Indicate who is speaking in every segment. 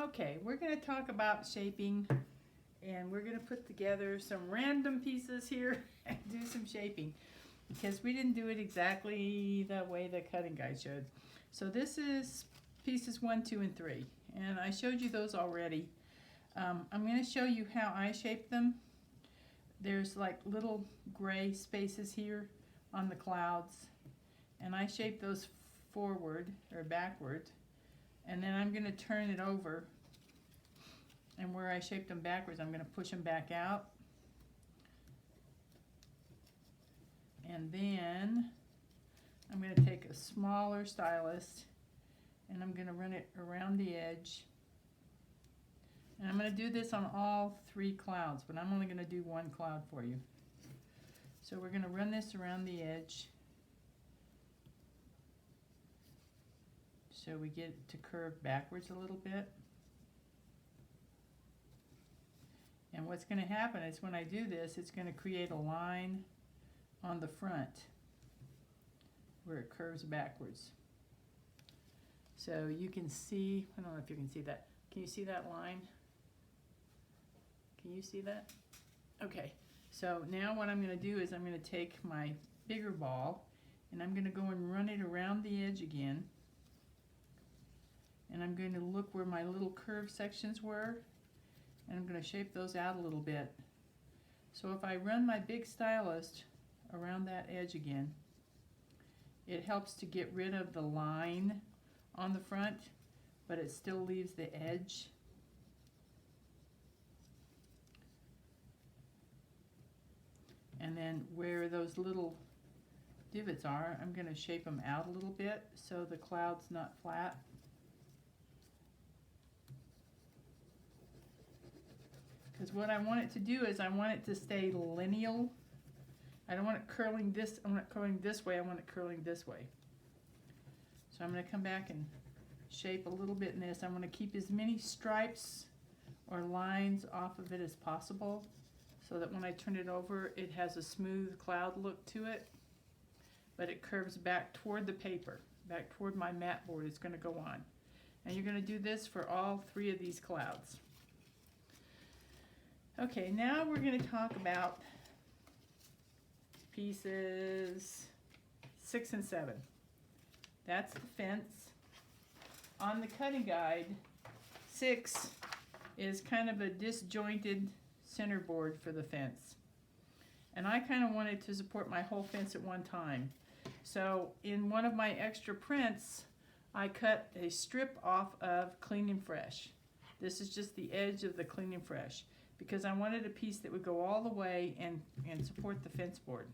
Speaker 1: Okay, we're going to talk about shaping, and we're going to put together some random pieces here and do some shaping because we didn't do it exactly the way the cutting guide showed. So this is pieces 1, 2, and 3, and I showed you those already. I'm going to show you how I shaped them. There's like little gray spaces here on the clouds, and I shaped those forward or backward, and then I'm going to turn it over, and where I shaped them backwards I'm going to push them back out, and then I'm going to take a smaller stylus and I'm going to run it around the edge, and I'm going to do this on all 3 clouds, but I'm only going to do 1 cloud for you. So we're going to run this around the edge so we get it to curve backwards a little bit. And what's going to happen is when I do this, it's going to create a line on the front where it curves backwards. So you can see, I don't know if you can see that. Can you see that line? Can you see that? Okay, so now what I'm going to do is I'm going to take my bigger ball and I'm going to go and run it around the edge again. And I'm going to look where my little curved sections were, and I'm going to shape those out a little bit. So if I run my big stylus around that edge again, it helps to get rid of the line on the front, but it still leaves the edge. And then where those little divots are, I'm going to shape them out a little bit so the cloud's not flat. Because what I want it to do is I want it to stay lineal. I don't want it curling this, I want it curling this way, I want it curling this way. So I'm going to come back and shape a little bit in this. I want to keep as many stripes or lines off of it as possible so that when I turn it over it has a smooth cloud look to it, but it curves back toward the paper, back toward my mat board. It's going to go on. And you're going to do this for all 3 of these clouds. Okay, now we're going to talk about pieces 6 and 7. That's the fence. On the cutting guide, 6 is kind of a disjointed center board for the fence. And I kind of wanted to support my whole fence at one time. So in one of my extra prints, I cut a strip off of Clean and Fresh. This is just the edge of the Clean and Fresh, because I wanted a piece that would go all the way and support the fence board.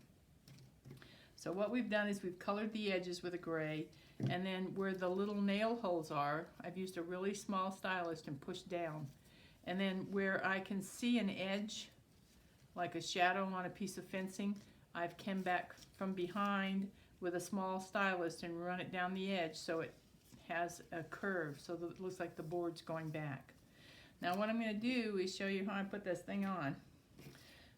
Speaker 1: So what we've done is we've colored the edges with a gray, and then where the little nail holes are, I've used a really small stylus and pushed down. And then where I can see an edge, like a shadow on a piece of fencing, I've come back from behind with a small stylus and run it down the edge so it has a curve, so that it looks like the board's going back. Now what I'm going to do is show you how I put this thing on.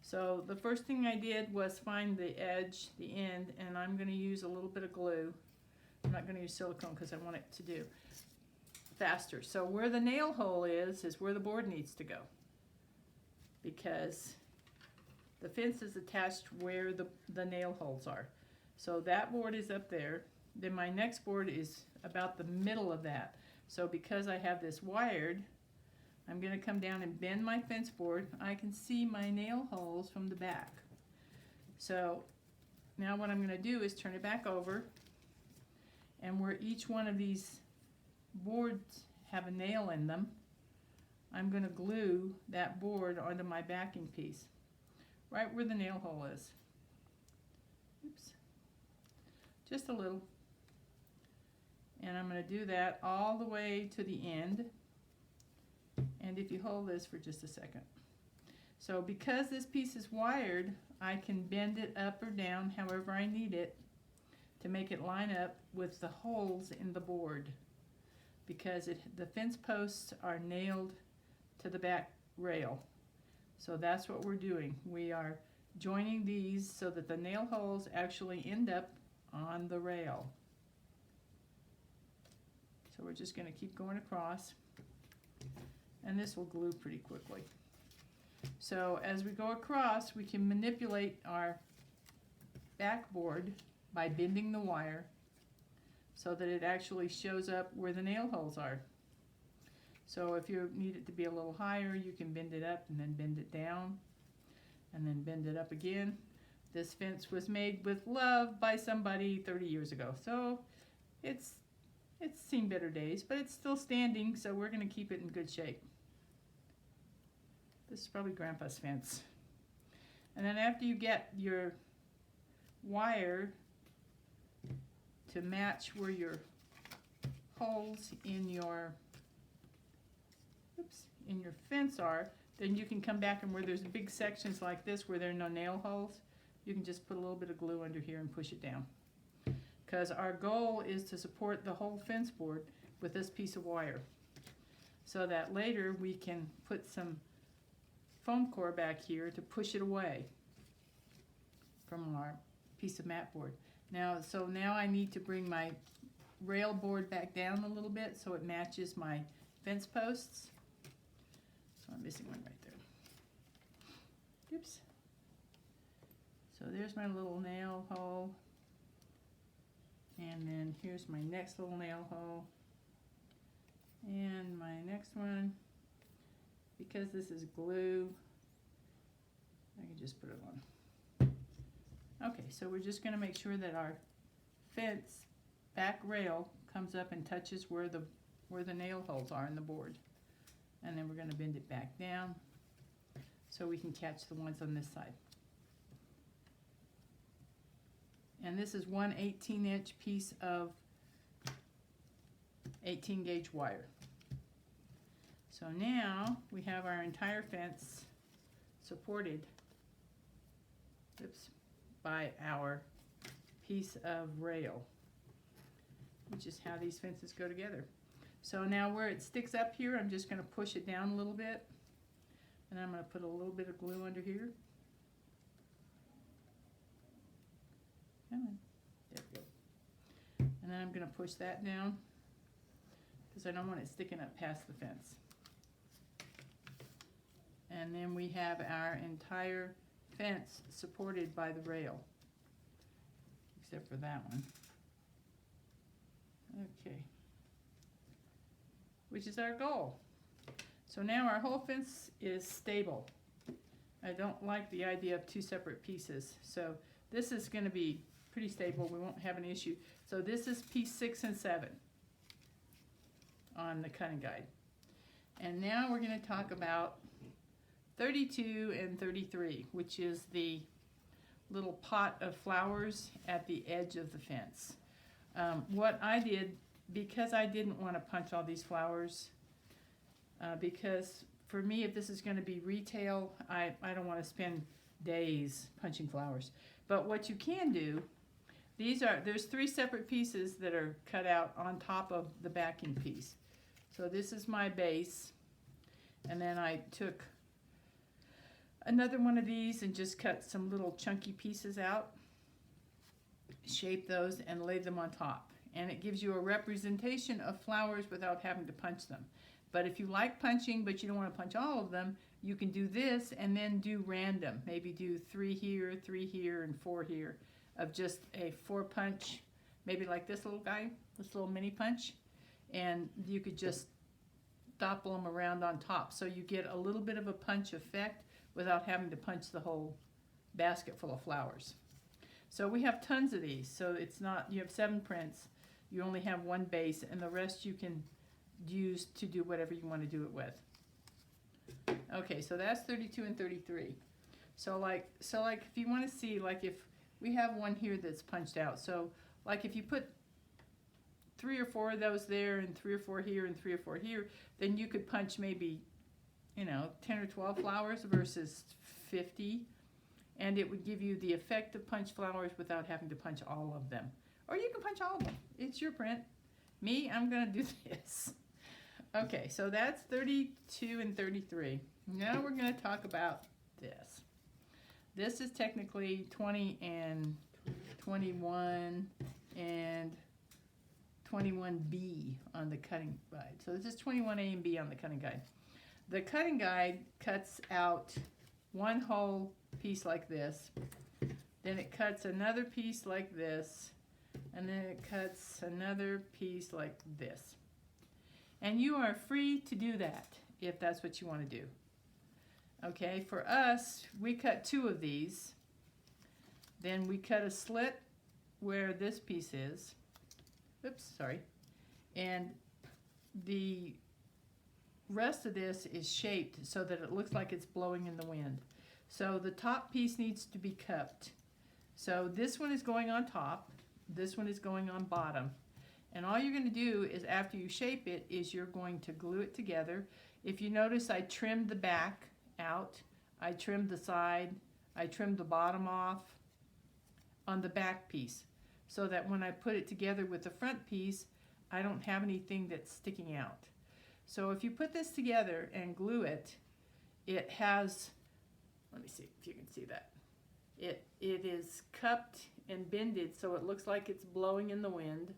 Speaker 1: So the first thing I did was find the edge, the end, and I'm going to use a little bit of glue. I'm not going to use silicone because I want it to do faster. So where the nail hole is where the board needs to go, because the fence is attached where the nail holes are. So that board is up there. Then my next board is about the middle of that. So because I have this wired, I'm going to come down and bend my fence board. I can see my nail holes from the back. So now what I'm going to do is turn it back over, and where each one of these boards have a nail in them, I'm going to glue that board onto my backing piece, right where the nail hole is. Oops. Just a little. And I'm going to do that all the way to the end. And if you hold this for just a second. So because this piece is wired, I can bend it up or down however I need it to make it line up with the holes in the board, because the fence posts are nailed to the back rail. So that's what we're doing. We are joining these so that the nail holes actually end up on the rail. So we're just going to keep going across. and this will glue pretty quickly. So as we go across, we can manipulate our backboard by bending the wire so that it actually shows up where the nail holes are. So if you need it to be a little higher, you can bend it up and then bend it down and then bend it up again. This fence was made with love by somebody 30 years ago. So it's seen better days, but it's still standing, so we're going to keep it in good shape. This is probably Grandpa's fence. And then after you get your wire to match where your holes in your fence are, then you can come back, and where there's big sections like this where there are no nail holes, you can just put a little bit of glue under here and push it down. Because our goal is to support the whole fence board with this piece of wire, so that later we can put some foam core back here to push it away from our piece of mat board. Now I need to bring my rail board back down a little bit so it matches my fence posts. So I'm missing one right there. Oops. So there's my little nail hole. And then here's my next little nail hole. And my next one. Because this is glue, I can just put it on. Okay, so we're just going to make sure that our fence back rail comes up and touches where the nail holes are in the board. And then we're going to bend it back down so we can catch the ones on this side. And this is one 18-inch piece of 18 gauge wire. So now we have our entire fence supported by our piece of rail, which is how these fences go together. So now where it sticks up here, I'm just going to push it down a little bit, and I'm going to put a little bit of glue under here. Come on. There we go. And then I'm going to push that down because I don't want it sticking up past the fence. And then we have our entire fence supported by the rail, except for that one. Okay. Which is our goal. So now our whole fence is stable. I don't like the idea of two separate pieces. So this is going to be pretty stable. We won't have an issue. So this is piece 6 and 7 on the cutting guide. And now we're going to talk about 32 and 33, which is the little pot of flowers at the edge of the fence. What I did, because I didn't want to punch all these flowers, because for me, if this is going to be retail, I don't want to spend days punching flowers. But what you can do, there's 3 separate pieces that are cut out on top of the backing piece. So this is my base, and then I took another one of these and just cut some little chunky pieces out, shape those, and lay them on top. And it gives you a representation of flowers without having to punch them. But if you like punching but you don't want to punch all of them, you can do this and then do random. Maybe do 3 here, and 4 here of just a 4 punch, maybe like this little guy, this little mini punch. And you could just doppel them around on top. So you get a little bit of a punch effect without having to punch the whole basket full of flowers. So we have tons of these. So it's not, you have 7 prints, you only have 1 base, and the rest you can use to do whatever you want to do it with. Okay, so that's 32 and 33. So like if you want to see, like if we have one here that's punched out, so like if you put 3 or 4 of those there and 3 or 4 here and 3 or 4 here, then you could punch maybe 10 or 12 flowers versus 50, and it would give you the effect of punch flowers without having to punch all of them. Or you can punch all of them. It's your print. Me, I'm going to do this. Okay, so that's 32 and 33. Now we're going to talk about this. This is technically 20 and 21 and 21B on the cutting guide. So this is 21A and B on the cutting guide. The cutting guide cuts out one whole piece like this, then it cuts another piece like this, and then it cuts another piece like this. And you are free to do that if that's what you want to do. Okay, for us, we cut 2 of these. Then we cut a slit where this piece is. Oops, sorry. And the rest of this is shaped so that it looks like it's blowing in the wind. So the top piece needs to be cupped. So this one is going on top, this one is going on bottom. And all you're going to do is, after you shape it, is you're going to glue it together. If you notice, I trimmed the back out, I trimmed the side, I trimmed the bottom off on the back piece, so that when I put it together with the front piece, I don't have anything that's sticking out. So if you put this together and glue it, it has, let me see if you can see that. It is cupped and bended so it looks like it's blowing in the wind.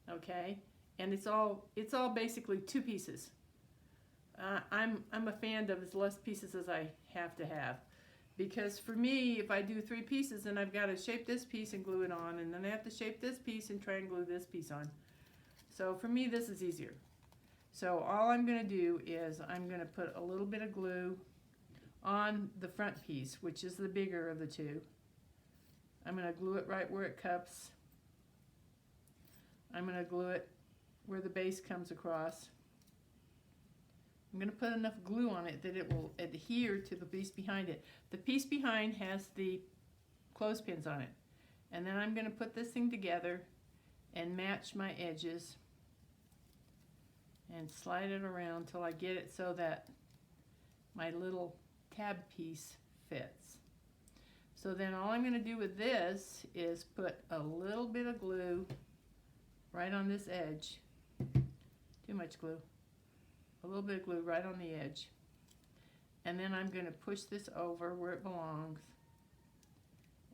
Speaker 1: Okay, and it's all basically 2 pieces. I'm a fan of as less pieces as I have to have, because for me, if I do 3 pieces, then I've got to shape this piece and glue it on, and then I have to shape this piece and try and glue this piece on. So for me, this is easier. So all I'm going to do is I'm going to put a little bit of glue on the front piece, which is the bigger of the 2. I'm going to glue it right where it cups. I'm going to glue it where the base comes across. I'm going to put enough glue on it that it will adhere to the piece behind it. The piece behind has the clothespins on it. And then I'm going to put this thing together and match my edges and slide it around till I get it so that my little tab piece fits. So then all I'm going to do with this is put a little bit of glue right on this edge. Too much glue. A little bit of glue right on the edge. And then I'm going to push this over where it belongs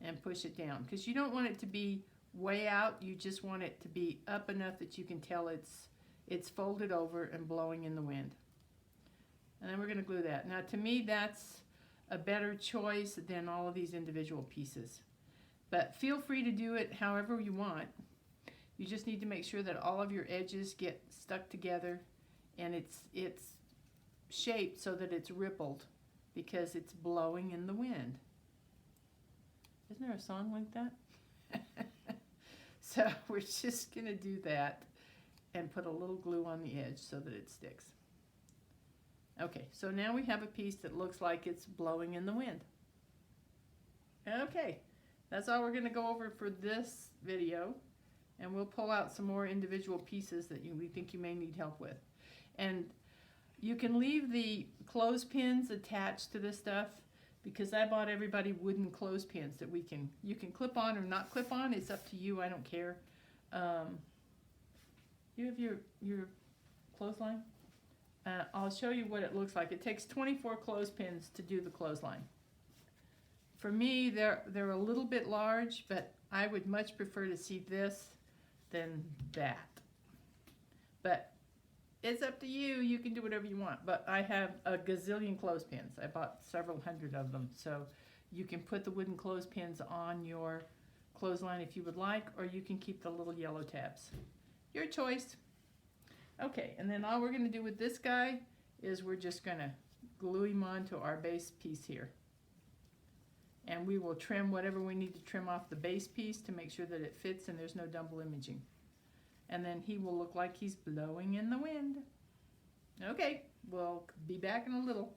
Speaker 1: and push it down. Because you don't want it to be way out, you just want it to be up enough that you can tell it's folded over and blowing in the wind. And then we're going to glue that. Now to me, that's a better choice than all of these individual pieces. But feel free to do it however you want. You just need to make sure that all of your edges get stuck together and it's shaped so that it's rippled, because it's blowing in the wind. Isn't there a song like that? So we're just going to do that and put a little glue on the edge so that it sticks. Okay, so now we have a piece that looks like it's blowing in the wind. Okay, that's all we're going to go over for this video, and we'll pull out some more individual pieces that we think you may need help with. And you can leave the clothespins attached to this stuff, because I bought everybody wooden clothespins that you can clip on or not clip on. It's up to you. I don't care. You have your clothesline? I'll show you what it looks like. It takes 24 clothespins to do the clothesline. For me, they're a little bit large, but I would much prefer to see this than that. But it's up to you. You can do whatever you want. But I have a gazillion clothespins. I bought several hundred of them. So you can put the wooden clothespins on your clothesline if you would like, or you can keep the little yellow tabs. Your choice. Okay, and then all we're going to do with this guy is we're just going to glue him onto our base piece here. And we will trim whatever we need to trim off the base piece to make sure that it fits and there's no double imaging. And then he will look like he's blowing in the wind. Okay, we'll be back in a little.